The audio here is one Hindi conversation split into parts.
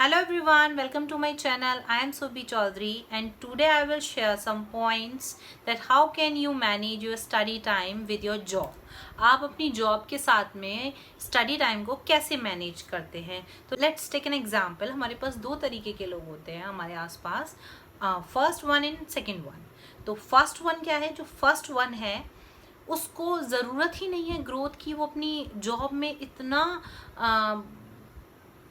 Hello everyone, welcome to my channel. I am Subhi Chaudhary and today I will share some points that how can you manage your study time with your job. आप अपनी जॉब के साथ में स्टडी टाइम को कैसे मैनेज करते हैं. तो लेट्स टेक एन एग्जांपल. हमारे पास दो तरीके के लोग होते हैं हमारे आसपास, first one and second one. तो फर्स्ट वन क्या है, जो फर्स्ट वन है उसको ज़रूरत ही नहीं है ग्रोथ की. वो अपनी जॉब में इतना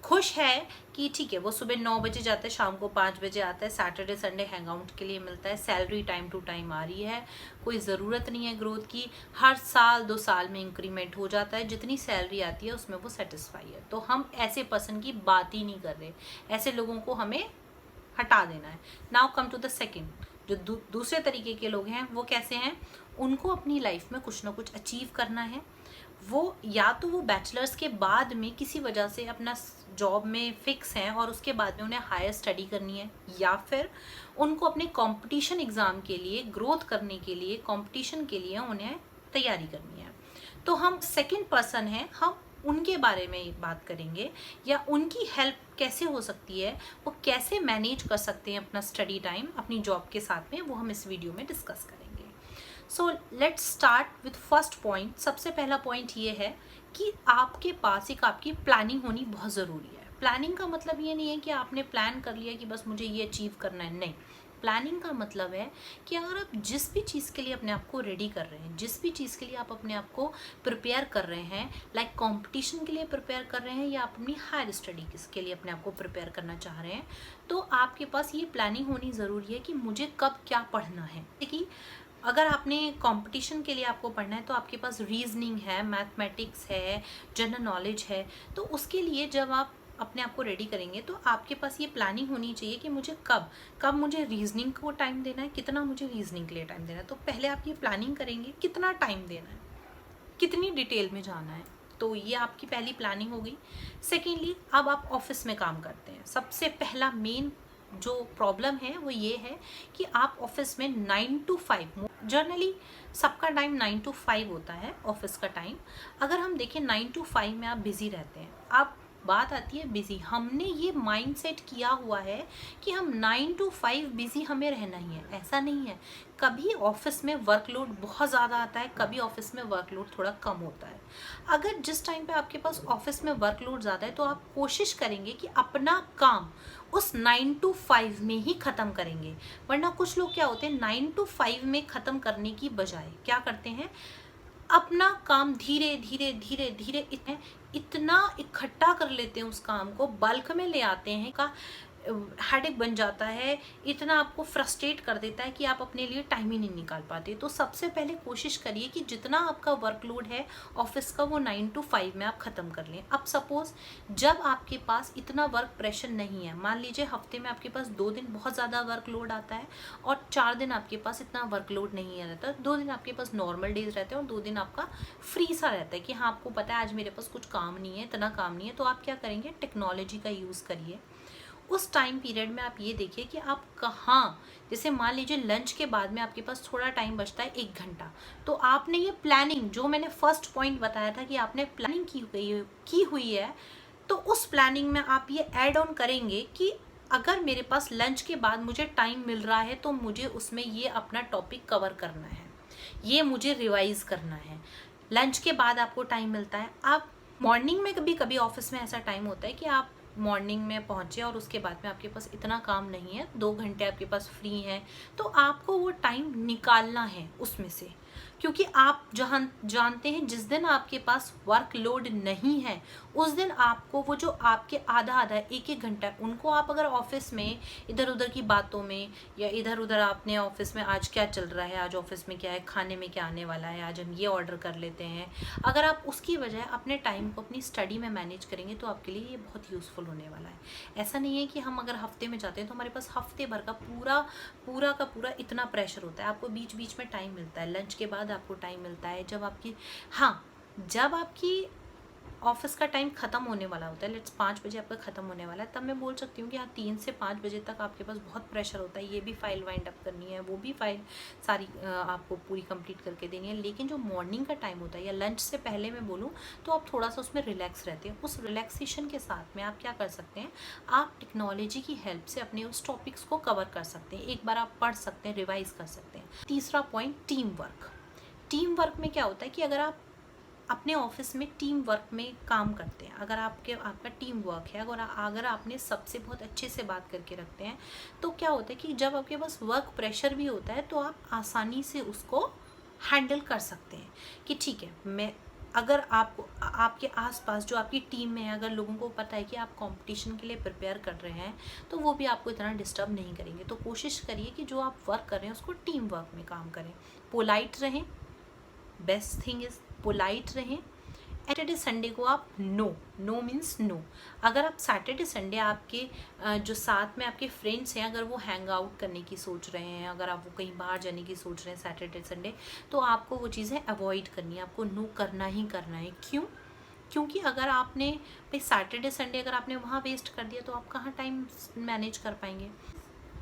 खुश है कि ठीक है, वो सुबह 9 बजे जाता है, शाम को 5 बजे आता है, सैटरडे संडे हैंग आउट के लिए मिलता है, सैलरी टाइम टू टाइम आ रही है, कोई ज़रूरत नहीं है ग्रोथ की. हर साल 2 साल में इंक्रीमेंट हो जाता है, जितनी सैलरी आती है उसमें वो सेटिस्फाई है. तो हम ऐसे पर्सन की बात ही नहीं कर रहे. ऐसे लोगों को हमें हटा देना है. Now come to the second. जो दूसरे तरीके के लोग हैं वो कैसे हैं, उनको अपनी लाइफ में कुछ ना कुछ अचीव करना है. वो या तो वो बैचलर्स के बाद में किसी वजह से अपना जॉब में फिक्स हैं और उसके बाद में उन्हें हायर स्टडी करनी है, या फिर उनको अपने कंपटीशन एग्ज़ाम के लिए ग्रोथ करने के लिए, कंपटीशन के लिए उन्हें तैयारी करनी है. तो हम सेकंड पर्सन हैं, हम उनके बारे में बात करेंगे या उनकी हेल्प कैसे हो सकती है, वो कैसे मैनेज कर सकते हैं अपना स्टडी टाइम अपनी जॉब के साथ में, वो हम इस वीडियो में डिस्कस करेंगे. So let's start with first point. सबसे पहला पॉइंट ये है कि आपके पास एक आपकी प्लानिंग होनी बहुत ज़रूरी है. प्लानिंग का मतलब ये नहीं है कि आपने प्लान कर लिया कि बस मुझे ये अचीव करना है. नहीं, प्लानिंग का मतलब है कि अगर आप जिस भी चीज़ के लिए अपने आप को रेडी कर रहे हैं, जिस भी चीज़ के लिए आप अपने आप को प्रिपेयर कर रहे हैं, लाइक कंपटीशन के लिए प्रिपेयर कर रहे हैं या आप अपनी हायर स्टडी के लिए अपने आप को प्रिपेयर करना चाह रहे हैं, तो आपके पास ये प्लानिंग होनी ज़रूरी है कि मुझे कब क्या पढ़ना है. देखिए, अगर आपने कंपटीशन के लिए आपको पढ़ना है तो आपके पास रीजनिंग है, मैथमेटिक्स है, जनरल नॉलेज है. तो उसके लिए जब आप अपने आप को रेडी करेंगे तो आपके पास ये प्लानिंग होनी चाहिए कि मुझे कब कब मुझे रीजनिंग को टाइम देना है, कितना मुझे रीजनिंग के लिए टाइम देना है. तो पहले आप ये प्लानिंग करेंगे कितना टाइम देना है, कितनी डिटेल में जाना है. तो ये आपकी पहली प्लानिंग हो गई. सेकेंडली, अब आप ऑफिस में काम करते हैं. सबसे पहला मेन जो प्रॉब्लम है वो ये है कि आप ऑफिस में 9 to 5, जर्नली सबका टाइम 9 to 5 होता है ऑफिस का टाइम. अगर हम देखें 9 to 5 में आप बिज़ी रहते हैं. आप बात आती है बिज़ी, हमने ये माइंडसेट किया हुआ है कि हम 9 to 5 बिज़ी हमें रहना ही है. ऐसा नहीं है. कभी ऑफिस में वर्कलोड बहुत ज़्यादा आता है, कभी ऑफिस में वर्कलोड थोड़ा कम होता है. अगर जिस टाइम पे आपके पास ऑफिस में वर्कलोड ज़्यादा है तो आप कोशिश करेंगे कि अपना काम उस 9 to 5 में ही ख़त्म करेंगे. वरना कुछ लोग क्या होते हैं, 9 to 5 में ख़त्म करने की बजाय क्या करते हैं, अपना काम धीरे धीरे धीरे धीरे इतना इकट्ठा कर लेते हैं, उस काम को बल्क में ले आते हैं का हेडेक बन जाता है, इतना आपको फ्रस्ट्रेट कर देता है कि आप अपने लिए टाइम ही नहीं निकाल पाते. तो सबसे पहले कोशिश करिए कि जितना आपका वर्कलोड है ऑफिस का वो 9 to 5 में आप ख़त्म कर लें. अब सपोज़ जब आपके पास इतना वर्क प्रेशर नहीं है, मान लीजिए हफ्ते में आपके पास 2 दिन बहुत ज़्यादा वर्कलोड आता है और 4 दिन आपके पास इतना वर्कलोड नहीं है रहता. 2 दिन आपके पास नॉर्मल डेज रहते हैं और 2 दिन आपका फ्री सा रहता है कि हाँ, आपको पता है आज मेरे पास कुछ काम नहीं है, इतना काम नहीं है. तो आप क्या करेंगे, टेक्नोलॉजी का यूज़ करिए. उस टाइम पीरियड में आप ये देखिए कि आप कहाँ, जैसे मान लीजिए लंच के बाद में आपके पास थोड़ा टाइम बचता है 1 घंटा, तो आपने ये प्लानिंग, जो मैंने फर्स्ट पॉइंट बताया था कि आपने प्लानिंग की हुई है, तो उस प्लानिंग में आप ये ऐड ऑन करेंगे कि अगर मेरे पास लंच के बाद मुझे टाइम मिल रहा है तो मुझे उसमें ये अपना टॉपिक कवर करना है, ये मुझे रिवाइज करना है. लंच के बाद आपको टाइम मिलता है. आप मॉर्निंग में कभी कभी ऑफिस में ऐसा टाइम होता है कि आप मॉर्निंग में पहुँचे और उसके बाद में आपके पास इतना काम नहीं है, 2 घंटे आपके पास फ्री हैं, तो आपको वो टाइम निकालना है उसमें से. क्योंकि आप जहाँ जानते हैं जिस दिन आपके पास वर्कलोड नहीं है उस दिन आपको वो जो आपके आधा आधा 1-1 घंटा है, उनको आप अगर ऑफिस में इधर उधर की बातों में या इधर उधर आपने ऑफिस में आज क्या चल रहा है, आज ऑफिस में क्या है, खाने में क्या आने वाला है, आज हम ये ऑर्डर कर लेते हैं, अगर आप उसकी बजाय अपने टाइम को अपनी स्टडी में मैनेज करेंगे तो आपके लिए ये बहुत यूज़फुल होने वाला है. ऐसा नहीं है कि हम अगर हफ्ते में जाते हैं तो हमारे पास हफ्ते भर का पूरा इतना प्रेशर होता है. आपको बीच बीच में टाइम मिलता है, लंच के बाद आपको टाइम मिलता है, जब आपकी ऑफिस का टाइम ख़त्म होने वाला होता है, लेट्स 5 बजे आपका ख़त्म होने वाला है, तब मैं बोल सकती हूँ कि हाँ 3 से 5 बजे तक आपके पास बहुत प्रेशर होता है, ये भी फाइल वाइंड अप करनी है, वो भी फाइल सारी आपको पूरी कंप्लीट करके देनी है। लेकिन जो मॉर्निंग का टाइम होता है या लंच से पहले मैं बोलूँ तो आप थोड़ा सा उसमें रिलैक्स रहते हैं। उस रिलैक्सेशन के साथ में आप क्या कर सकते हैं, आप टेक्नोलॉजी की हेल्प से अपने उस टॉपिक्स को कवर कर सकते हैं, एक बार आप पढ़ सकते हैं, रिवाइज कर सकते हैं। तीसरा point, team work. Team work में क्या होता है कि अगर आप अपने ऑफिस में टीम वर्क में काम करते हैं, अगर आपका टीम वर्क है, अगर आपने सबसे बहुत अच्छे से बात करके रखते हैं, तो क्या होता है कि जब आपके पास वर्क प्रेशर भी होता है तो आप आसानी से उसको हैंडल कर सकते हैं कि ठीक है, मैं अगर आपको आपके आसपास जो आपकी टीम में है, अगर लोगों को पता है कि आप कंपटीशन के लिए प्रिपेयर कर रहे हैं, तो वो भी आपको इतना डिस्टर्ब नहीं करेंगे। तो कोशिश करिए कि जो आप वर्क कर रहे हैं उसको टीम वर्क में काम करें, पोलाइट रहें। बेस्ट थिंग इज पोलाइट रहें। सैटरडे संडे को आप नो मीन्स नो। अगर आप सैटरडे संडे आपके जो साथ में आपके फ्रेंड्स हैं, अगर वो हैंग आउट करने की सोच रहे हैं, अगर आप वो कहीं बाहर जाने की सोच रहे हैं सैटरडे संडे, तो आपको वो चीज़ें अवॉइड करनी है, आपको नो करना ही करना है। क्यों? क्योंकि अगर आपने भाई सैटरडे संडे अगर आपने वहाँ वेस्ट कर दिया तो आप कहाँ टाइम मैनेज कर पाएंगे।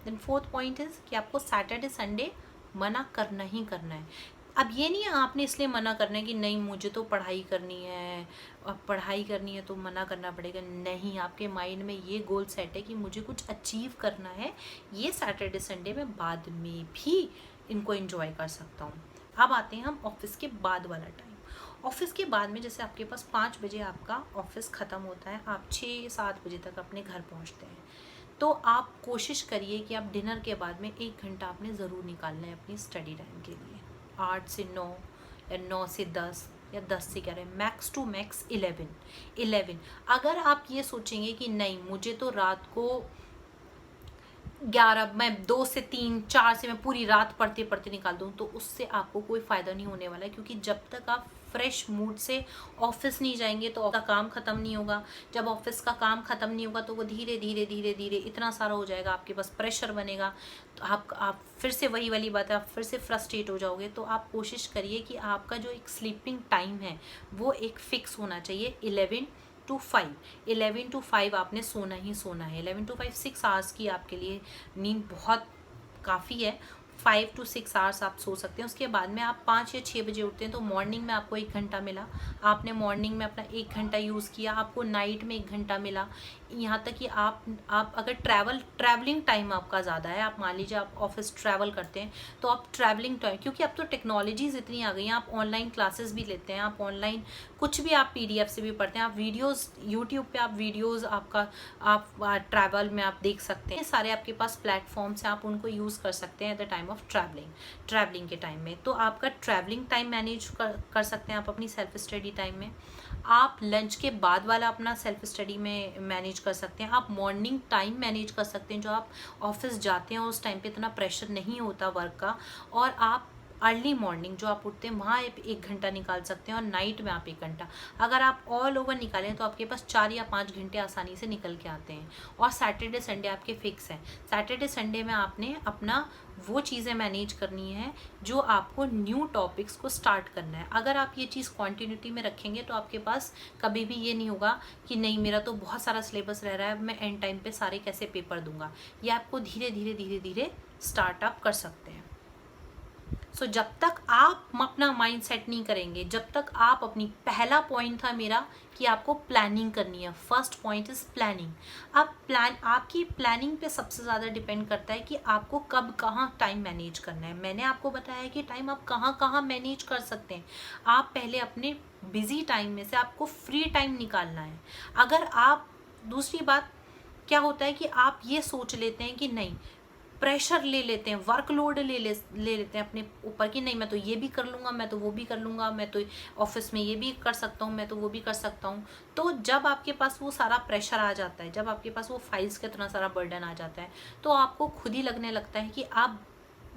देन फोर्थ पॉइंट इज़ कि आपको सैटरडे संडे मना करना ही करना है। अब ये नहीं है आपने इसलिए मना करना है कि नहीं मुझे तो पढ़ाई करनी है, अब पढ़ाई करनी है तो मना करना पड़ेगा। नहीं, आपके माइंड में ये गोल सेट है कि मुझे कुछ अचीव करना है, ये सैटरडे संडे में बाद में भी इनको एंजॉय कर सकता हूँ। अब आते हैं हम ऑफिस के बाद वाला टाइम। ऑफिस के बाद में जैसे आपके पास 5 बजे आपका ऑफिस ख़त्म होता है, आप 6-7 बजे तक अपने घर पहुँचते हैं, तो आप कोशिश करिए कि आप डिनर के बाद में 1 घंटा आपने ज़रूर निकालना है अपनी स्टडी टाइम के लिए। 8 से 9 या 9 से 10 या 10 से 11, मैक्स टू मैक्स 11। अगर आप ये सोचेंगे कि नहीं मुझे तो रात को 11, मैं 2 से 3, 4 से मैं पूरी रात पढ़ते पढ़ते निकाल दूँ, तो उससे आपको कोई फ़ायदा नहीं होने वाला है। क्योंकि जब तक आप फ्रेश मूड से ऑफिस नहीं जाएंगे तो आपका काम ख़त्म नहीं होगा। जब ऑफिस का काम ख़त्म नहीं होगा तो वो धीरे धीरे धीरे धीरे इतना सारा हो जाएगा, आपके पास प्रेशर बनेगा, तो आप फिर से वही वाली बात है, आप फिर से फ्रस्ट्रेट हो जाओगे। तो आप कोशिश करिए कि आपका जो एक स्लीपिंग टाइम है वो एक फ़िक्स होना चाहिए, 11 to 5। 11 to 5 आपने सोना ही सोना है। 11 to 5 6 आवर्स की आपके लिए नींद बहुत काफ़ी है। 5 to 6 आवर्स आप सो सकते हैं। उसके बाद में आप 5 या 6 बजे उठते हैं तो मॉर्निंग में आपको 1 घंटा मिला, आपने मॉर्निंग में अपना 1 घंटा यूज़ किया, आपको नाइट में 1 घंटा मिला। यहाँ तक कि आप अगर ट्रैवलिंग टाइम आपका ज़्यादा है, आप मान लीजिए आप ऑफिस ट्रैवल करते हैं, तो आप ट्रैवलिंग टाइम, क्योंकि अब तो टेक्नोलॉजीज़ इतनी आ गई हैं, आप ऑनलाइन क्लासेस भी लेते हैं, आप ऑनलाइन कुछ भी आप PDF से भी पढ़ते हैं, आप वीडियोज़ यूट्यूब पे आप वीडियोज़ आपका आप ट्रैवल में आप देख सकते हैं। सारे आपके पास प्लेटफॉर्म्स हैं, आप उनको यूज़ कर सकते हैं at the time of travelling के टाइम में। तो आपका ट्रैवलिंग टाइम मैनेज कर सकते हैं आप अपनी सेल्फ स्टडी टाइम में। आप लंच के बाद वाला अपना सेल्फ स्टडी में मैनेज कर सकते हैं। आप मॉर्निंग टाइम मैनेज कर सकते हैं, जो आप ऑफिस जाते हैं उस टाइम पे इतना प्रेशर नहीं होता वर्क का, और आप अर्ली मॉर्निंग जो आप उठते हैं वहाँ 1 घंटा निकाल सकते हैं, और नाइट में आप 1 घंटा। अगर आप ऑल ओवर निकालें तो आपके पास 4 या 5 घंटे आसानी से निकल के आते हैं। और सैटरडे संडे आपके फिक्स हैं। सैटरडे संडे में आपने अपना वो चीज़ें मैनेज करनी है जो आपको न्यू टॉपिक्स को स्टार्ट करना है। अगर आप ये चीज़ कॉन्टिन्यूटी में रखेंगे तो आपके पास कभी भी ये नहीं होगा कि नहीं मेरा तो बहुत सारा सिलेबस रह रहा है, मैं एंड टाइम पे सारे कैसे पेपर दूंगा। ये आपको धीरे धीरे धीरे धीरे स्टार्टअप कर सकते हैं। सो जब तक आप अपना माइंड सेट नहीं करेंगे, जब तक आप अपनी, पहला पॉइंट था मेरा कि आपको प्लानिंग करनी है। First point is planning. अब आपकी प्लानिंग पे सबसे ज़्यादा डिपेंड करता है कि आपको कब कहाँ टाइम मैनेज करना है। मैंने आपको बताया कि टाइम आप कहाँ कहाँ मैनेज कर सकते हैं। आप पहले अपने बिजी टाइम में से आपको फ्री टाइम निकालना है। अगर आप, दूसरी बात क्या होता है कि आप ये सोच लेते हैं कि नहीं, प्रेशर ले लेते हैं, वर्कलोड ले लेते हैं अपने ऊपर कि नहीं मैं तो ये भी कर लूँगा, मैं तो वो भी कर लूँगा, मैं तो ऑफिस में ये भी कर सकता हूँ, मैं तो वो भी कर सकता हूँ। तो जब आपके पास वो सारा प्रेशर आ जाता है, जब आपके पास वो फाइल्स का इतना सारा बर्डन आ जाता है, तो आपको खुद ही लगने लगता है कि अब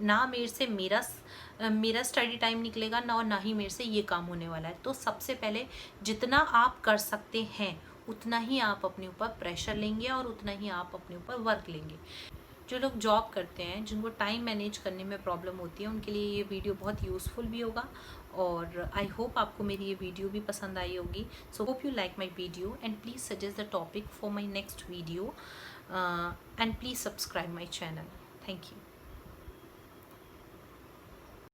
ना मेरे से मेरा स्टडी टाइम निकलेगा ना, और ना ही मेरे से ये काम होने वाला है। तो सबसे पहले जितना आप कर सकते हैं उतना ही आप अपने ऊपर प्रेशर लेंगे और उतना ही आप अपने ऊपर वर्क लेंगे। जो लोग जॉब करते हैं, जिनको टाइम मैनेज करने में प्रॉब्लम होती है, उनके लिए ये वीडियो बहुत यूज़फुल भी होगा और आई होप आपको मेरी ये वीडियो भी पसंद आई होगी. So hope you like my video and please suggest the topic for my next video and please subscribe my channel. Thank you.